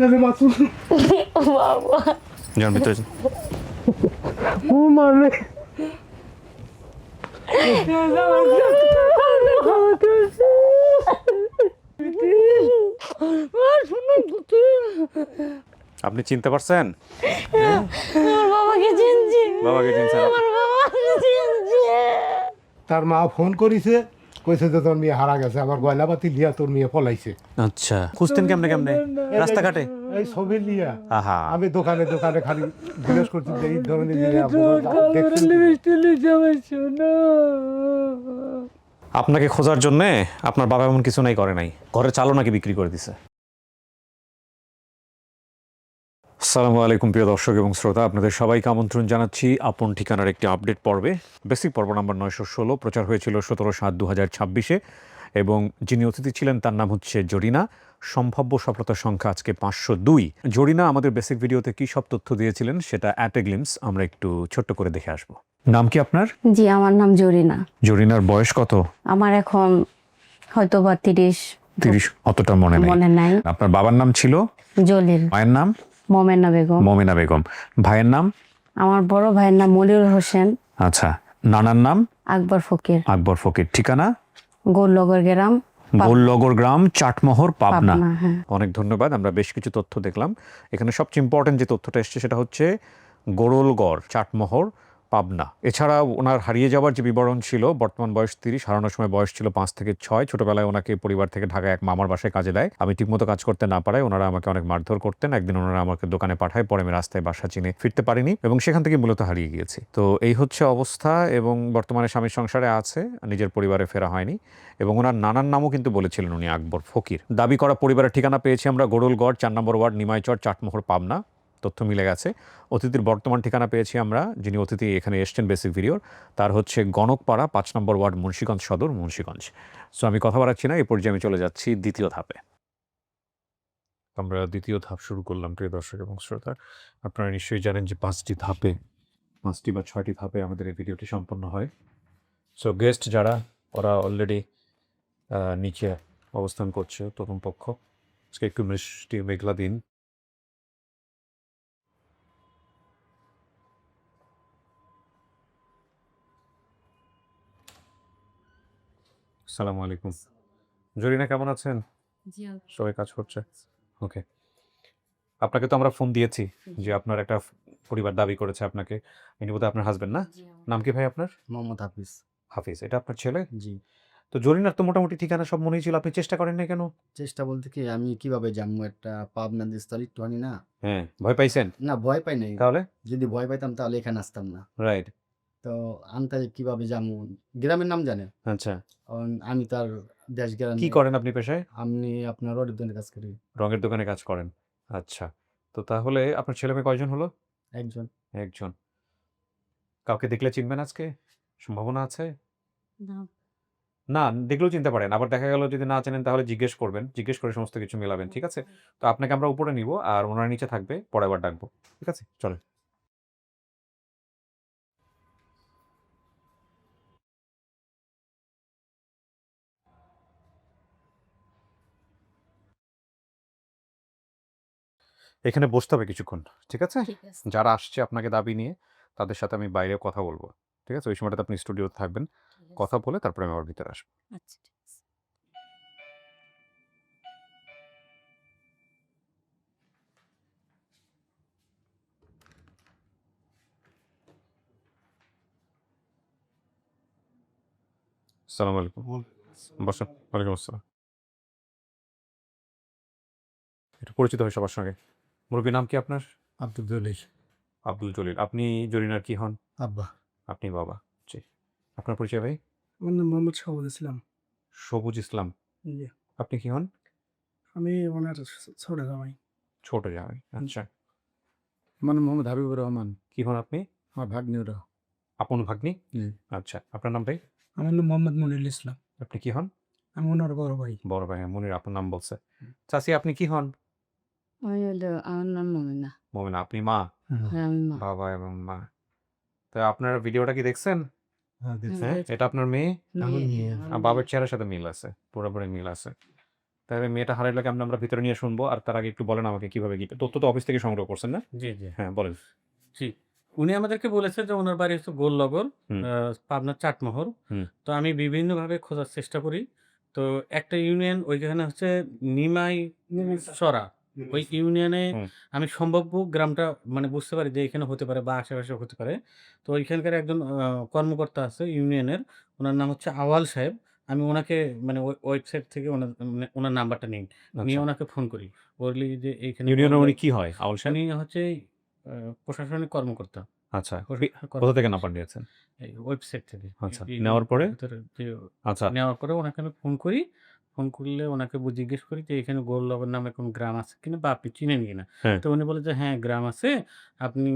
বাবা যান ভিতরে যান। ও মানে আপনি চিনতে পারছেন? আমার বাবাকে চিনছি, বাবাকে চিনছেন? আমার বাবাকে চিনছি। তার মা ফোন করিছে, কইছে যে তোর মেয়ে হারা গেছে, আমার গয়লা পাতি লিয়া তোর মেয়ে পলাইছে। আচ্ছা, খুঁজতেন কেমনে কেমনে রাস্তাঘাটে? এই ছবি লিয়া আহা, আমি দোকানে দোকানে খালি জিজ্ঞেস করছি যে এই ধরনের জিনিস দেখছেন কি? আপনাকে খোঁজার জন্য আপনার বাবা এমন কিছু নাই করে নাই, ঘরের চালও নাকি বিক্রি করে দিছে। আসসালামু আলাইকুম প্রিয় দর্শক এবং শ্রোতা, আপনাদের সবাইকে আমন্ত্রণ জানাচ্ছি আপন ঠিকানার একটি আপডেট পর্বে। বেসিক পর্ব নাম্বার 916 প্রচার হয়েছিল 17/7/2026 এবং যিনি অতিথি ছিলেন তার নাম হচ্ছে জরিনা। সম্ভাব্য সফলতার সংখ্যা আজকে 502। জরিনা আমাদের বেসিক ভিডিওতে কী সব তথ্য দিয়েছিলেন সেটা অ্যাট এ গ্লিমস আমরা একটু ছোট্ট করে দেখে আসব। নাম কি আপনার? জি, আমার নাম জরিনা। জরিনার বয়স কত? আমার এখন হয়তো বা 30, অতটা মনে নেই। মনে নাই। আপনার বাবার নাম ছিল জলিল। মায়ের নাম? মোমেনা বেগম। মমিনা বেগম। ভাইয়ের নাম? আমার বড় ভাইয়ের নাম মনিরুল হোসেন। আচ্ছা, নানার নাম? আকবর ফকির। আকবর ফকির। ঠিকানা? গোলনগর গ্রাম, গোলনগর গ্রাম, চাটমোহর, পাবনা। পাবনা। হ্যাঁ, অনেক ধন্যবাদ। আমরা বেশ কিছু তথ্য দেখলাম। এখানে সবচেয়ে ইম্পর্টেন্ট যে তথ্যটা এসছে সেটা হচ্ছে গোরলগড়, চাটমোহর, পাবনা। এছাড়া ওনার হারিয়ে যাওয়ার যে বিবরণ ছিল, বর্তমান বয়স 30, হারানোর সময় বয়স ছিল 5 থেকে 6। ছোটবেলায় ওনাকে পরিবার থেকে ঢাকায় এক মামার বাসায় কাজে দেয়। আমি ঠিকমতো কাজ করতে না পারায় ওনারা আমাকে অনেক মারধর করতেন। একদিন ওনারা আমাকে দোকানে পাঠায়, পরে আমি রাস্তায় বাসা চিনে ফিরতে পারিনি এবং সেখান থেকে মূলত হারিয়ে গিয়েছি। তো এই হচ্ছে অবস্থা এবং বর্তমানে স্বামীর সংসারে আছে, নিজের পরিবারে ফেরা হয়নি। এবং ওনার নানার নামও কিন্তু বলেছিলেন উনি আকবর ফকির। দাবি করা পরিবারের ঠিকানা পেয়েছি আমরা গোরলগড়, 4 নম্বর ওয়ার্ড, নিমাইচর, চাটমোহর, পাবনা। তথ্য মিলে গেছে। অতিথির বর্তমান ঠিকানা পেয়েছি আমরা, যিনি অতিথি এখানে এসছেন বেসিক ভিডিওর, তার হচ্ছে গণকপাড়া, 5 নম্বর ওয়ার্ড, মুন্সিগঞ্জ সদর, মুন্সিগঞ্জ। সো আমি কথা বাড়াচ্ছি না, এই পর্যায়ে আমি চলে যাচ্ছি দ্বিতীয় ধাপে। আমরা দ্বিতীয় ধাপ শুরু করলাম প্রিয় দর্শক এবং শ্রোতা। আপনারা নিশ্চয়ই জানেন যে 5টি বা 6টি ধাপে আমাদের এই ভিডিওটি সম্পন্ন হয়। সো গেস্ট যারা, ওরা অলরেডি নিচে অবস্থান করছে, প্রথম পক্ষ। আজকে একটু মিষ্টি মেঘলা দিন। আসসালামু আলাইকুম। জরিনা কেমন আছেন? জি, সবাই কাজ করছে? ওকে। আপনাকে তো আমরা ফোন দিয়েছি যে আপনার একটা পরিবার দাবি করেছে আপনাকে। ইনি বোধহয় আপনার হাসবেন্ড না? নাম কি ভাই আপনার? মোহাম্মদ হাফিজ। হাফিজ। এটা আপনার ছেলে? জি। তো জরিনার তো মোটামুটি ঠিকানা সব মনেই ছিল। আপনি চেষ্টা করেন নাই কেন? চেষ্টা বলতে কি আমি কিভাবে জানবো একটা পাবনা দেশস্থল একটুখানি না? হ্যাঁ, ভয় পাইছেন? না ভয় পাই নাই। তাহলে? যদি ভয় পাইতাম তাহলে এখানে আসতাম না। রাইট। তো আনতে কিভাবে জানবো? গ্রামের নাম জানেন? আচ্ছা। আমি তার দেশ গ্রামে কি করেন আপনি পেশায়? আমি আপনার রডের দোকানে কাজ করি। রঙের দোকানে কাজ করেন। আচ্ছা। তো তাহলে আপনার ছেলেমেয়ে কয়জন হলো? একজন। 1 জন। কাউকে দেখলে চিনবেন আজকে? সম্ভাবনা আছে? না। না, দেখলেও চিনতে পারেন। আবার দেখা গেল যদি না চেনেন তাহলে জিজ্ঞেস করবেন। জিজ্ঞেস করে সমস্ত কিছু মেলাবেন। ঠিক আছে? তো আপনাকে আমরা উপরে নিব আর ওনারা নিচে থাকবে। পরে আবার ডাকবো। ঠিক আছে? চলেন। এখানে বসতে হবে কিছুক্ষণ। ঠিক আছে? ঠিক আছে। যারা আসছে আপনাকে দাবি নিয়ে, তাদের সাথে আমি বাইরে কথা বলব। ঠিক আছে? ওই সময়টাতে আপনি স্টুডিওতে থাকবেন। কথা বলে তারপরে আমি আবার ভিতরে আসবো। আচ্ছা, ঠিক আছে। আসসালামু আলাইকুম। বসেন। ওয়ালাইকুম আসসালাম। একটু পরিচিত হই সবার সঙ্গে। মুরব্বির নাম কি আপনার? আব্দুল জলিল। আব্দুল জলিল। আপনি জরিনার কি হন? আব্বা। আপনি বাবা। জি। আপনার পরিচয় ভাই? আমার নাম মোহাম্মদ শাহাবুল ইসলাম। সবুজ ইসলাম। জি। আপনি কি হন? আমি ওনার ছোট জামাই। ছোট জামাই। আচ্ছা। আমার নাম মোহাম্মদ হাবিবুর রহমান। কি হন আপনি? আমার ভাগ্নিরা। আপন ভাগ্নি? জি। আচ্ছা। আপনার নাম ভাই? আমার নাম মোহাম্মদ মনিরুল ইসলাম। আপনি কি হন? আমি ওনার বড় ভাই। বড় ভাই। মনির আপনার নাম বলছে। চাচি আপনি কি হন? আমার নাম মোমেনা। মোমেনা। আপনি মা? হ্যাঁ, আমি মা। বাবা এবং মা। তো আপনার ভিডিওটা কি দেখছেন? হ্যাঁ, এটা আপনার মেয়ে? মেয়ে। বাবার চেহারার সাথে মিল আছে, পুরোপুরি মিল আছে। তো তাহলে মেয়েটা হারাইলো কেমন আমরা ভিতরে নিয়ে শুনবো, আর তার আগে একটু বলেন আমাকে কিভাবে কি তথ্য তো অফিস থেকে সংগ্রহ করছেন না? জি, জি। হ্যাঁ বলেন। জি। উনি আমাদেরকে বলেছে যে উনার বাড়ি হচ্ছে গোলনগর, হুম। পাবনার চাটমোহর। হুম। তো আমি বিভিন্নভাবে খোঁজার চেষ্টা করি। তো একটা ইউনিয়ন ওইখানে হচ্ছে নিমাই চড়া। ওই ইউনিয়নে হুম। আমি সম্ভাব্য গ্রামটা মানে বুঝতে পারি যে এখানে হতে পারে বা আশেপাশে হতে পারে। তো ওইখানকার একজন কর্মকর্তা আছে ইউনিয়নের। উনার নাম হচ্ছে আওয়াল সাহেব। আমি উনাকে মানে ওয়েবসাইট থেকে মানে উনার নাম্বারটা নিই। নিয়ে আচ্ছা, উনাকে ফোন করি। বলি যে এইখানে ইউনিয়নের বললো উনি কি হয় আউল সাহেব? উনি হচ্ছে আ প্রশাসনিক কর্মকর্তা। আচ্ছা, প্রশাসনিক কোথা থেকে কর্মকর্তা নাম্বার নিয়েছেন? এই ওয়েবসাইট থেকে। আচ্ছা, নেওয়ার পরে? ভিতরে যে আচ্ছা, নেওয়ার পরে উনাকে আমি ফোন করি। ফোন করলে উনাকে জিজ্ঞেস করি যে এখানে গোলনগর নামে কোন গ্রাম আছে কিনা বা আপনি চিনেন কিনা? হ্যাঁ, তো উনি বলে যে হ্যাঁ, গ্রাম আছে। আপনি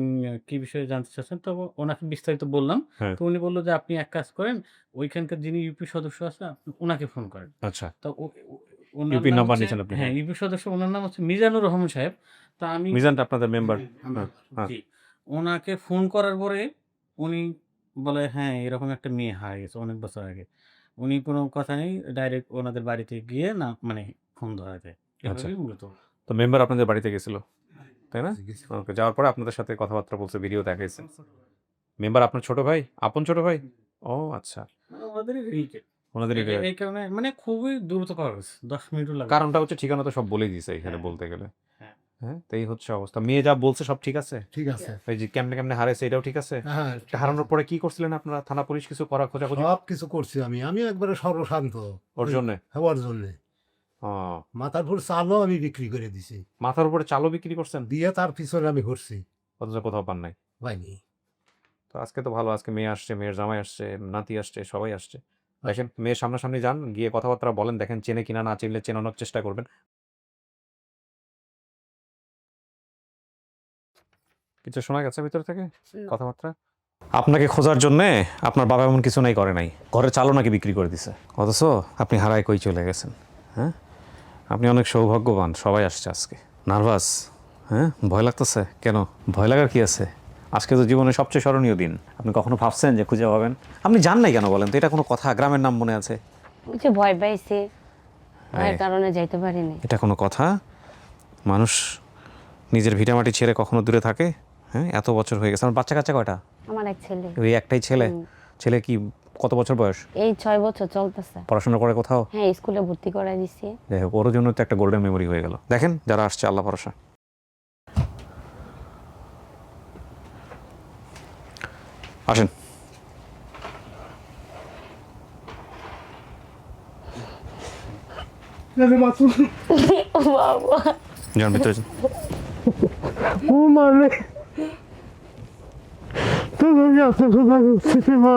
কি বিষয়ে জানতে চাচ্ছেন? তো উনাকে বিস্তারিত বললাম। হ্যাঁ, তো উনি বলল যে আপনি এক কাজ করেন, ওইখানকার যিনি ইউপি সদস্য আছে আপনি উনাকে ফোন করেন। আচ্ছা। তো উনার ইউপির নাম নাম্বার হচ্ছে নিয়েছেন আপনি? হ্যাঁ, হ্যাঁ। ইউপি সদস্য উনার নাম হচ্ছে মিজানুর রহমান সাহেব। তা আমি মিজানটা আপনাদের মেম্বার? হ্যাঁ, হ্যাঁ। জি। উনাকে ফোন করার পরে উনি বলে, "হ্যাঁ, এরকম একটা মেয়ে হারিয়ে গেছে অনেক বছর আগে।" উনি কোনো কথা নেই, ডাইরেক্ট ওনাদের বাড়িতে গিয়ে না মানে ফোন ধরা যায়। আচ্ছা। এভাবেই মূলত। তো মেম্বার আপনাদের বাড়িতে গেছিল, তাই না? ওকে, যাওয়ার পরে আপনাদের সাথে কথাবার্তা বলছে, ভিডিও দেখাইছে। মেম্বার আপনার ছোট ভাই? আপন ছোট ভাই? ও আচ্ছা। মানে ওনাদেরই রিলেটেড। ওনাদেরই এই কারণে মানে খুবই দ্রুত পাওয়া গেছে। ১০ মিনিটও লাগে কারণটা হচ্ছে ঠিকানা তো সব বলেই দিছে এখানে হ্যাঁ, বলতে গেলে। হ্যাঁ। হ্যাঁ, তো এই হচ্ছে অবস্থা। মেয়ে যা বলছে সব ঠিক আছে? ঠিক আছে। এই যে কেমনে, কেমনে হারাইছে এটাও ঠিক আছে? হ্যাঁ, এটা হারানোর পরে কি করছিলেন আপনারা? থানা পুলিশ কিছু খোঁজাখুঁজি সব কিছু করছি আমি একবারে সর্বশান্ত ওর জন্যে? হওয়ার জন্য। ও, মাথার উপর চালও আমি বিক্রি করে দিছি। মাথার উপরে চালও বিক্রি করছেন? দিয়ে তার পিছনে আমি ঘুরছি, অথচ কোথাও পান নাই। পাইনি। তো আজকে তো ভালো, আজকে মেয়ে আসছে, মেয়ের জামাই আসছে, নাতি আসছে, সবাই আসছে। দেখেন মেয়ের সামনাসামনি যান, গিয়ে কথাবার্তা বলেন, দেখেন চেনে কিনা, না চিনলে চেনানোর চেষ্টা করবেন। কিছু শোনা গেছে ভিতর থেকে কথাবার্তা? আপনাকে খোঁজার জন্য আপনার বাবা এমন কিছু নাই করে নাই, ঘরের চালও নাকি বিক্রি করে দিছে, অথচ আপনি হারায় কই চলে গেছেন। হ্যাঁ, আপনি অনেক সৌভাগ্যবান, সবাই আসছে আজকে। নার্ভাস? হ্যাঁ, ভয় লাগতেছে কেন? ভয় লাগার কি আছে? আজকে তো জীবনের সবচেয়ে স্মরণীয় দিন। আপনি কখনো ভাবছেন যে খুঁজে পাবেন? আপনি জান নাই কেন বলেন তো? এটা কোনো কথা? গ্রামের নাম মনে আছে? ওই যে ভয় পাইছি, ভয়ের হ্যাঁ। কারণে যাইতে পারিনি। এটা কোনো কথা? মানুষ নিজের ভিটামাটি ছেড়ে কখনো দূরে থাকে? হ্যাঁ, এত বছর হয়ে গেছে। আমার বাচ্চা কাচ্চা কয়টা? আমার এক ছেলে, ওই একটাই ছেলে? ছেলে কি কত বছর বয়স? এই 6 বছর চলতেছে। পড়াশোনা করে কোথাও? হ্যাঁ, স্কুলে ভর্তি করাই দিছি। যাই হোক, ওর জন্য তো একটা গোল্ডেন মেমোরি হয়ে গেল। দেখেন যারা আসছে, আল্লাহ ভরসা। আসেন। বাবা, যান ভিতরে যান। ও মানে তুমি এত কথা বলছি মা।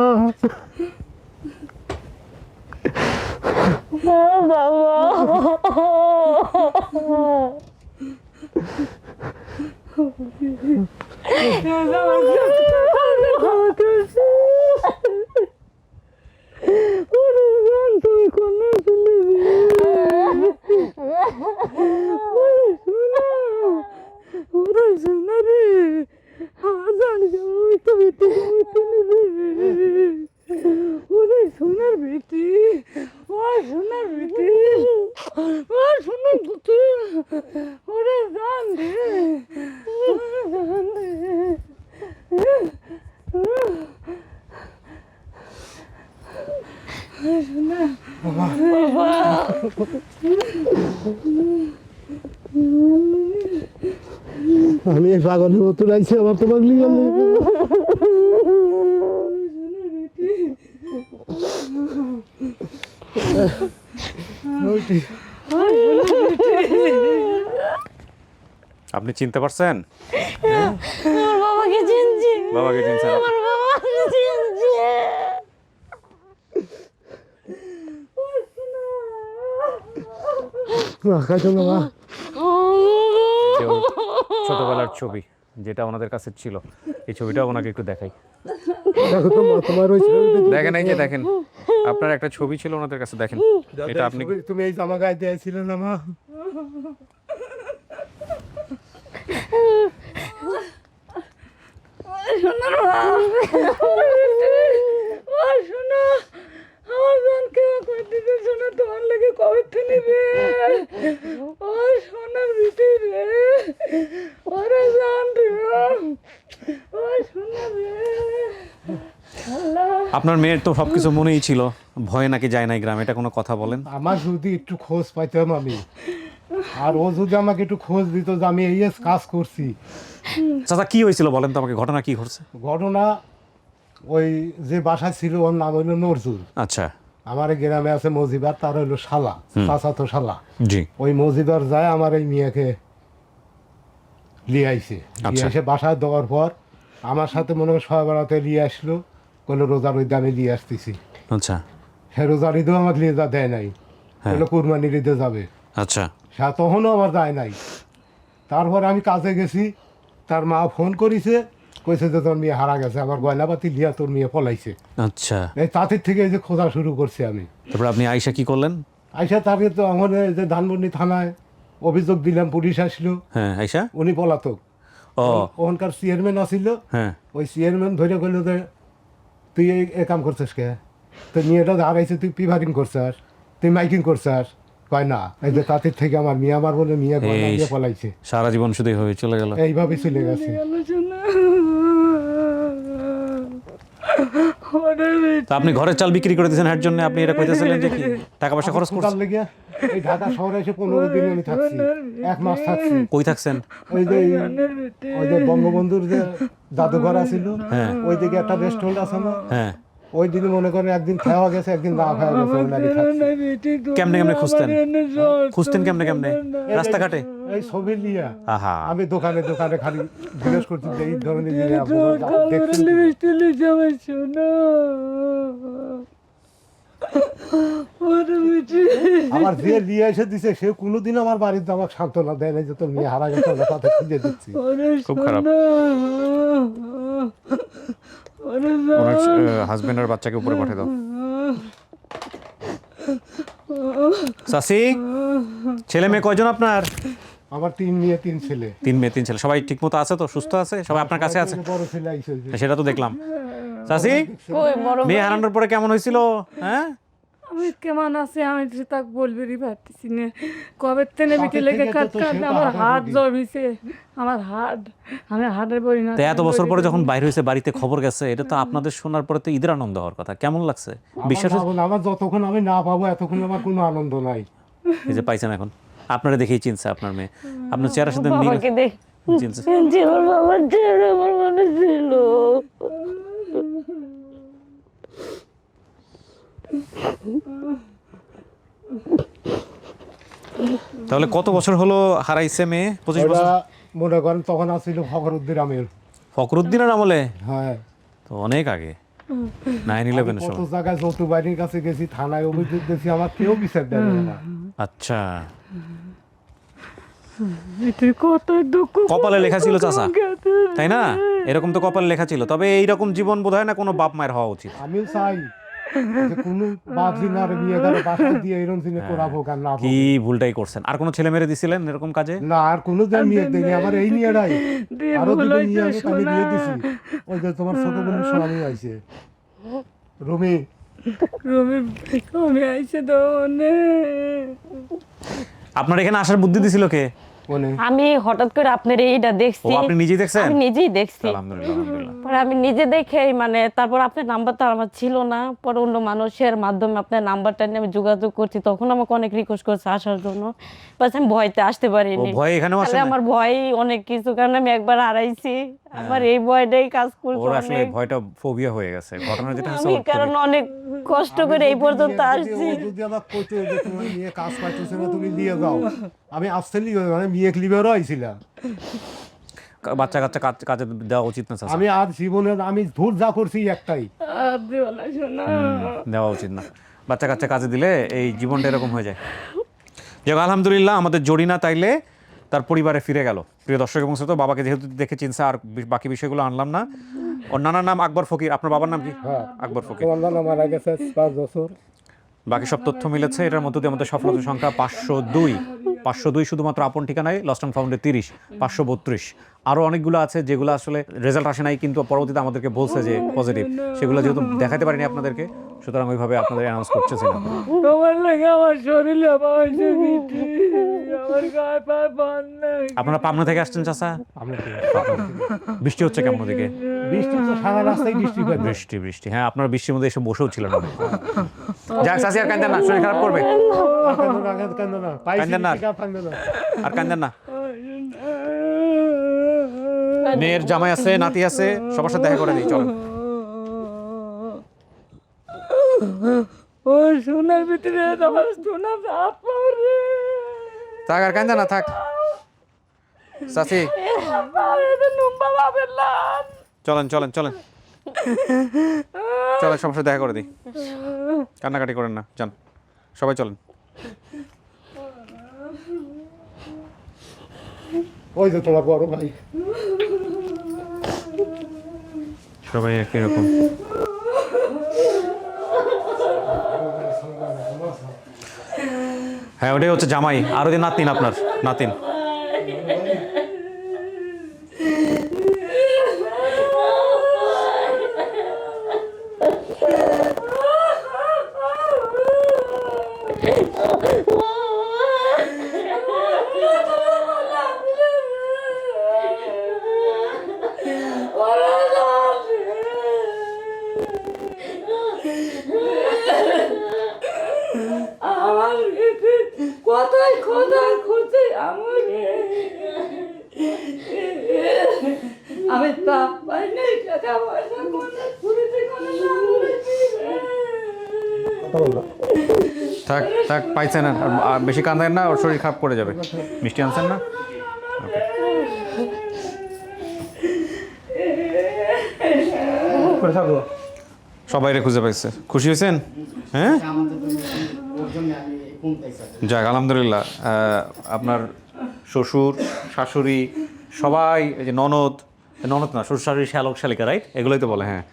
আমি পাগলের মতো লাগছে আমার, তোমার লিগে আপনি চিনতে পারছেন? আমার বাবাকে চিনছি, বাবাকে চিনছেন? আমার বাবাকে চিনছি। মা। যে ওর ছোটবেলার ছবি যেটা ওনাদের কাছে ছিল, এই ছবিটাও ওনাকে একটু দেখাই। দেখো তো মা, তোমার ওই ছবিটা দেখেন, এই যে দেখেন, আপনার একটা ছবি ছিল ওনাদের কাছে, দেখেন। এটা আপনি তুমি এই জামা গায়ে দিয়েছিলে না মা? শোনো, আমার বোনকে কই দিতে শোনো, তোমার লাগে কবে নিবে ওরে জান রে ওই শোনা রে আল্লাহ আপনার মেয়ের তো সবকিছু মনেই ছিল, ভয়ে নাকি যায় নাই গ্রামে, এটা কোনো কথা বলেন? আমার যদি একটু খোঁজ পাইতাম আমি, আর ও যদি আমাকে একটু খোঁজ দিত যে আমি এই কাজ করছি। চাচা কি হয়েছিল বলেন তো আমাকে, ঘটনা কি ঘটছে? ঘটনা ওই যে বাসা ছিল ওর নাম হইলো নজরুল। আচ্ছা, আমার এই গ্রামে আছে মজিবার, তার হইলো শালা, চাচাতো শালা। জি। ওই মজিবার যায় আমার এই মেয়েকে নিয়ে আইছে, নিয়ে এসে বাসায় দেওয়ার পর আমার সাথে মনে হয় সবাই বেড়াতে নিয়ে আসলো, কোনো রোজার ওই দামে নিয়ে আসতেছি। আচ্ছা সে রোজার ঈদেও আমাকে নিয়ে যা দেয় নাই, বললো কুরবানির ঈদে যাবে। আচ্ছা সে তখনও আমার যায় নাই। তারপরে আমি কাজে গেছি, তার মা ফোন করেছে, কইছে যে তোর মেয়ে হারা গেছে, আমার গয়নাপাতি লিয়া তোর মেয়ে পলাইছে। আচ্ছা, এই তাঁতির থেকে এই যে খোঁজা শুরু করছি আমি। তারপর আপনি আয়শা কি করলেন? আইসা তাকে তো আমার এই যে ধানমন্ডি থানায় অভিযোগ দিলাম, পুলিশ আসলো, হ্যাঁ আয়শা, উনি পলাতক। ও ওখানকার চেয়ারম্যান আসিল, হ্যাঁ ওই চেয়ারম্যান ধরে কইল যে তুই এ কাম করছিস কে, তুই মেয়েটা হারাইছে, তুই পিভারিং করছিস, তুই মাইকিং করছিস। কয় না, এই যে তাঁতির থেকে আমার মেয়ে, আমার বলে মেয়ে গয়না এই দিয়ে পলাইছে। সারা জীবন শুধু হয়ে চলে গেল। এইভাবে চলে গেছে। তো আপনি ঘরের চাল বিক্রি করে দিয়েছেন এর জন্য, আপনি এটা কইতেছিলেন যে কি টাকা পয়সা খরচ করছেন? লেগে এই ঢাকা শহরে এসে 15 দিন আমি থাকছি, 1 মাস থাকছি। কই থাকছেন? ওই যে বঙ্গবন্ধুর যে জাদুঘর আছিল, হ্যাঁ ওই দিকে একটা রেস্টুরেন্ট আছে না, হ্যাঁ। ওই দিন মনে করেন একদিন খাওয়া গেছে, একদিন না খাওয়া গেছে। কেমনে কেমনে খুঁজতেন? খুঁজতেন কেমনে কেমনে? রাস্তাঘাটে? এই ছবি লিয়া আহা, আমি দোকানে দোকানে খালি জিজ্ঞেস করছি যে এই ধরনের জিনিস আপনারা দেখছেন কি? আমার যে লিয়ে এসে দিছে সে কোনোদিন আমার বাড়িতে আমাকে সান্ত্বনা দেয় না যে তোর মেয়ে হারা গেছে, আমরা তাতে খুঁজে দিচ্ছি। খুব খারাপ। ওনার হাজবেন্ড আর বাচ্চাকে উপরে পাঠিয়ে দাও। সাসি, ছেলে মেয়ে কয়জন আপনার? আমার 3 মেয়ে 3 ছেলে। 3 মেয়ে 3 ছেলে। সবাই ঠিকমতো আছে তো, সুস্থ আছে? সবাই আপনার কাছে আছে? বড় ছেলে আইছে যে। সেটা তো দেখলাম। সাসি, কই বড় মেয়ে হারানোর পরে কেমন হয়েছিল? হ্যাঁ, আমি কেমন আছে আমি তো তাক বলবেরই পারতেছি না। কবে তেনে বিকে লেগে থেকে কাট তো কাট সে তো আমার হাঁটা হাত রোগী। জমিছে, আমার হাত, আমি হাটের বই না। তো এত বছর পরে যখন বাইরে হয়েছে, বাড়িতে খবর গেছে, এটা তো আপনাদের শোনার পরে তো ঈদের আনন্দ হওয়ার কথা। কেমন লাগছে? বিশ্বাস আমার যতক্ষণ আমি না পাবো এতক্ষণ আমার কোনো আনন্দ নাই। এই যে পাইছেন এখন, আপনারা দেখেই চিনছে আপনার মেয়ে, আপনার চেহারার সাথে মিল বাবাকে দেখ চিনছে। চিনছি, আমার বাবার চেহারা আমার মনে ছিল। তাহলে কত বছর হলো হারাইছে মেয়ে? 25 ওরা বছর। মনে করেন তখন আসছিল ফখরুদ্দিন আমির। ফখরুদ্দিনের আমলে? হ্যাঁ, তো অনেক আগে, 9/11 এর কত সময়। জায়গায় যৌথ বাহিনীর কাছে গেছি, থানায় অভিযোগ দিয়েছি, আমার কেউ বিচার দেয় না। আচ্ছা, তুই কত দুঃখ কপালে লেখা ছিল চাচা, তাই না? এরকম তো কপালে লেখা ছিল। তবে এইরকম জীবন বোধহয় না কোনো বাপ মায়ের হওয়া উচিত। আমিও চাই যে কোনো বাপ জিনার বিয়ে করে বাসা দিয়ে এরকম জিনিস করাবো আর না কি ভুলটাই করছেন। আর কোনো ছেলে মেরে দিছিলেন এরকম কাজে? না, আর কোনো দিন মেয়ে দেয়নি। আমার এই মেয়েরাই আরো ভুল দুটো হয়েছে, মেয়ে আমি শোনা। বিয়ে দিছি। ওই যে তোমার ছোট বোনের স্বামী আইছে, রুমি। আমি আইসে তো আপনার এখানে আসার বুদ্ধি দিছিল কে? কোনে আমি হঠাৎ করে আপনার এইটা ও, দেখছি, আপনি নিজেই দেখছেন? আমি নিজেই দেখছি। আলহামদুলিল্লাহ, আলহামদুলিল্লাহ। পরে আমি নিজে দেখে মানে তারপর আপনার নাম্বার তো আমার ছিল না, পরে অন্য মানুষের মাধ্যমে আপনার নাম্বারটা নিয়ে আমি যোগাযোগ করছি। তখন আমাকে অনেক রিকোয়েস্ট করছে আসার জন্য, বাস আমি ভয়তে আসতে ও, পারিনি। ভয়ে এখানেও আসেন তাহলে না? আমার ভয় অনেক কিছু, কারণ আমি একবার হারাইছি, আমার এই ভয়টাই কাজ করছে ওর আসলে অনেক। ভয়টা ফোবিয়া হয়ে গেছে। ঘটনা যেটা হচ্ছে আমি ওর কারণ অনেক কষ্ট করে এই পর্যন্ত আসছি। যদি আমার কইতো যে তোমার মেয়ে কাজ পাইতেছে না, তুমি নিয়ে যাও, আমি আসতে লিয়ে মানে মেয়ে লিবেরও আইছিলাম। বাচ্চা কাচ্চা কাজে দেওয়া উচিত না চাচা, আমি আর জীবনে আমি ভুল যা করছি একটাই, দিওয়ালা শোনা। দেওয়া উচিত না। বাচ্চা কাচ্চা কাজে দিলে এই জীবনটা এরকম হয়ে যায়। যাক, আলহামদুলিল্লাহ আমাদের জরিনা তাইলে তার পরিবারে ফিরে গেল। প্রিয় দর্শক এবং শ্রোতা, বাবাকে যেহেতু দেখে চিনছে, আর বাকি বিষয়গুলো আনলাম না। ওর নানার নাম আকবর ফকির। আপনার বাবার নাম কি? হ্যাঁ, আকবর ফকির। তোমার নাম মারা গেছে 5 বছর। বাকি সব তথ্য মিলেছে। এটার মধ্যে দিয়ে আমাদের সফলতার সংখ্যা 502 শুধুমাত্র আপন ঠিকানায় লস্ট অ্যান্ড ফাউন্ডে 30, 532 আরও অনেকগুলো আছে যেগুলো আসলে রেজাল্ট আসে নাই, কিন্তু পরবর্তীতে আমাদেরকে বলছে যে পজিটিভ। সেগুলো যেহেতু দেখাতে পারিনি আপনাদেরকে, সুতরাং ওইভাবে আপনাদের অ্যানাউন্স করতেছি না। তোমার লাগে আমার শরীরে আমার আমার গায়ে পায়ে বন্যা হয়ে আপনারা পাবনা থেকে আসছেন চাচা? আমরা কি? বৃষ্টি হচ্ছে কেমন দিকে? বৃষ্টি তো সারা রাস্তায় বৃষ্টি করে বৃষ্টি বৃষ্টি, হ্যাঁ আপনারা বৃষ্টির মধ্যে এসে বসেও ছিলেন অনেক। যাক চাচি আর কান্দেন না, শরীর খারাপ করবে। কান্দো না পাইছি কান্দেন না। টিকা কান্দো না আর কান্দেন না। মেয়ের জামাই আছে, নাতি আছে, সবার সাথে দেখা করে দিই, চলেন। ও সোনার ভিতরে আমার সোনা আপরে থাক আর কান্দেন না, থাক চাচি। নুম্বা বাবের লান চলেন চলেন চলেন চলেন, সবার সাথে দেখা করে দিই, কান্নাকাটি করেন না, যান সবাই চলেন। ওই যে তোমার বড় ভাই সবাই একই রকম। হ্যাঁ ওটাই হচ্ছে জামাই, আর ওই যে নাতিন, আপনার নাতিন। আমার কোথায় খোঁজার খুঁজে আমাকে আমি তা পাই নাই, টাকা পয়সা কোনো ঘুরেতে কোনো নাম করেছি থাক থাক, পাইছেন না, আর বেশি কান্দেন না, ওর শরীর খারাপ করে যাবে। মিষ্টি আনছেন না? সবাই রে খুঁজে পাইছে, খুশি হয়েছেন? হ্যাঁ আমাদের জন্য ওর জন্য আমি ফোন পাইছি। যাক আলহামদুলিল্লাহ। আপনার শ্বশুর শাশুড়ি সবাই, এই যে ননদ, ননদ না শ্বশুর শাশুড়ি, শ্যালক শালিকা, রাইট, এগুলোই তো বলে। হ্যাঁ,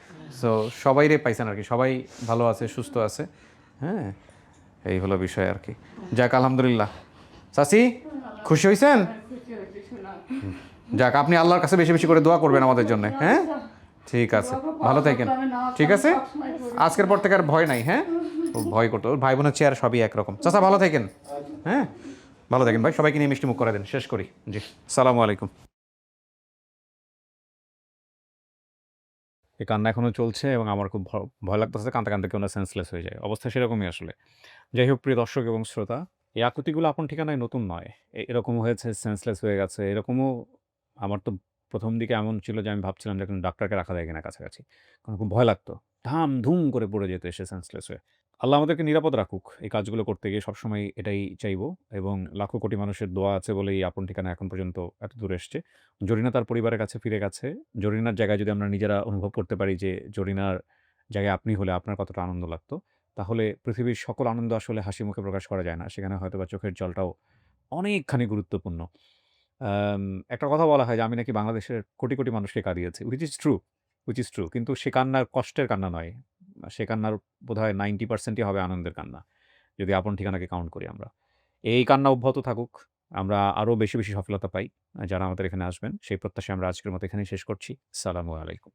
সো সবাই রে পাইছেন আর কি, সবাই ভালো আছে, সুস্থ আছে। হ্যাঁ, এই হলো বিষয় আর কি। যাক আলহামদুলিল্লাহ। চাচি খুশি হয়েছেন? যাক, আপনি আল্লাহর কাছে বেশি বেশি করে দোয়া করবেন আমাদের জন্য। হ্যাঁ ঠিক আছে, ভালো থাকেন। ঠিক আছে, আজকের পর থেকে আর ভয় নাই। হ্যাঁ, ও ভয় করতো, ওর ভাই বোনের চেয়ার সবই একরকম। চাচা ভালো থাকেন। হ্যাঁ ভালো থাকেন ভাই, সবাইকে নিয়ে মিষ্টি মুখ করে দেন, শেষ করি। জি, সালামু আলাইকুম। এই কান্না এখনও চলছে এবং আমার খুব ভয় লাগতেছে, কাঁদতে কাঁদতে কেউ না সেন্সলেস হয়ে যায়, অবস্থা সেরকমই আসলে। যাই হোক প্রিয় দর্শক এবং শ্রোতা, এই আকুতিগুলো আপন ঠিকানায় নতুন নয়। এরকম হয়েছে, সেন্সলেস হয়ে গেছে, এরকমও আমার তো প্রথম দিকে এমন ছিল যে আমি ভাবছিলাম যে এখন ডাক্তারকে রাখা যায় কিনা কাছাকাছি, কারণ খুব ভয় লাগতো, ধাম ধুম করে পড়ে যেত এসে সেন্সলেস হয়ে। আল্লাহ আমাদেরকে নিরাপদ রাখুক, এই কাজগুলো করতে গিয়ে সবসময় এটাই চাইবো, এবং লাখো কোটি মানুষের দোয়া আছে বলেই আপন ঠিকানা এখন পর্যন্ত এত দূর এসছে। জরিনা তার পরিবারের কাছে ফিরে গেছে। জরিনার জায়গায় যদি আমরা নিজেরা অনুভব করতে পারি যে জরিনার জায়গায় আপনি হলে আপনার কতটা আনন্দ লাগতো, তাহলে পৃথিবীর সকল আনন্দ আসলে হাসি মুখে প্রকাশ করা যায় না, সেখানে হয়তো বা চোখের জলটাও অনেকখানি গুরুত্বপূর্ণ। একটা কথা বলা হয় যে আমি নাকি বাংলাদেশের কোটি কোটি মানুষকে কাঁদিয়েছি, উইচ ইজ ট্রু, কিন্তু সে কান্নার কষ্টের কান্না নয়, সে কান্নার বোধহয় 90%ই হবে আনন্দের কান্না, যদি আপন ঠিকানাকে কাউন্ট করি আমরা। এই কান্না অব্যাহত থাকুক, আমরা আরও বেশি বেশি সফলতা পাই যারা আমাদের এখানে আসবেন, সেই প্রত্যাশায় আমরা আজকের মতো এখানেই শেষ করছি। সালামু আলাইকুম।